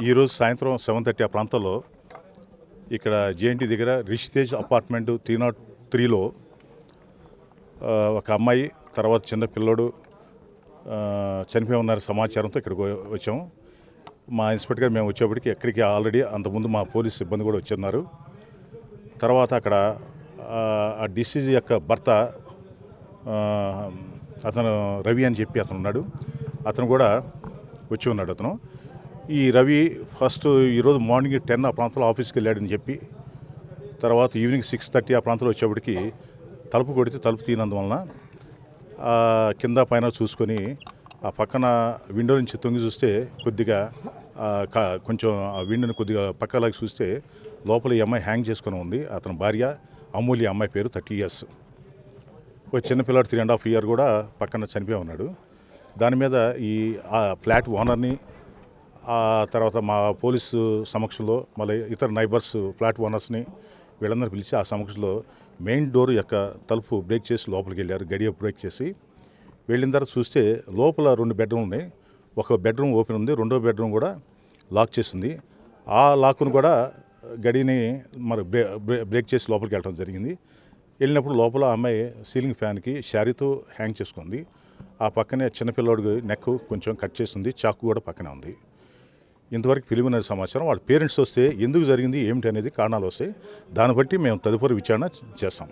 ఈరోజు సాయంత్రం 7:30 ఆ ప్రాంతంలో ఇక్కడ జేఎన్టీ దగ్గర రిషితేజ్ అపార్ట్మెంట్ 303లో ఒక అమ్మాయి తర్వాత చిన్న పిల్లోడు చనిపోయి ఉన్నారు సమాచారంతో ఇక్కడికి వచ్చాము. మా ఇన్స్పెక్టర్ గారు మేము వచ్చేప్పటికి ఎక్కడికి ఆల్రెడీ అంతకుముందు మా పోలీస్ సిబ్బంది కూడా వచ్చున్నారు. తర్వాత అక్కడ ఆ డిసీజ్ యొక్క భర్త అతను రవి అని చెప్పి అతను ఉన్నాడు. అతను కూడా వచ్చి ఉన్నాడు. అతను ఈ రవి ఫస్ట్ ఈరోజు మార్నింగ్ 10 ఆ ప్రాంతంలో ఆఫీస్కి వెళ్ళాడని చెప్పి తర్వాత ఈవినింగ్ 6:30 ఆ ప్రాంతంలో వచ్చేప్పటికి తలుపు కొడితే తలుపు తీయనందువలన కింద పైన చూసుకొని ఆ పక్కన విండో నుంచి తొంగి చూస్తే కొద్దిగా కొంచెం ఆ విండోని కొద్దిగా పక్కలాగి చూస్తే లోపల ఈ అమ్మాయి హ్యాంగ్ చేసుకొని ఉంది. అతని భార్య అమూల్య, అమ్మాయి పేరు 30 years. ఒక చిన్నపిల్లాడు 3.5 years కూడా పక్కన చనిపోయి ఉన్నాడు. దాని మీద ఈ ఫ్లాట్ ఓనర్ని తర్వాత మా పోలీసు సమక్షంలో మళ్ళీ ఇతర నైబర్స్ ఫ్లాట్ ఓనర్స్ని వీళ్ళందరూ పిలిచి ఆ సమక్షంలో మెయిన్ డోర్ యొక్క తలుపు బ్రేక్ చేసి లోపలికి వెళ్ళారు. గడియ బ్రేక్ చేసి వెళ్ళిన తర్వాత చూస్తే లోపల 2 బెడ్రూమ్ ఉన్నాయి. ఒక బెడ్రూమ్ ఓపెన్ ఉంది, రెండో బెడ్రూమ్ కూడా లాక్ చేసింది. ఆ లాక్ను కూడా గడిని మరి బ్రేక్ చేసి లోపలికి వెళ్ళడం జరిగింది. వెళ్ళినప్పుడు లోపల అమ్మాయి సీలింగ్ ఫ్యాన్కి శారీతో హ్యాంగ్ చేసుకుంది. ఆ పక్కనే చిన్నపిల్లోడికి నెక్ కొంచెం కట్ చేసింది. చాకు కూడా పక్కనే ఉంది. ఇంతవరకు ప్రిలిమినరీ సమాచారం. వాళ్ళ పేరెంట్స్ వస్తే ఎందుకు జరిగింది ఏమిటి అనేది కారణాలు వస్తాయి. దాన్ని బట్టి మేము తదుపరి విచారణ చేస్తాం.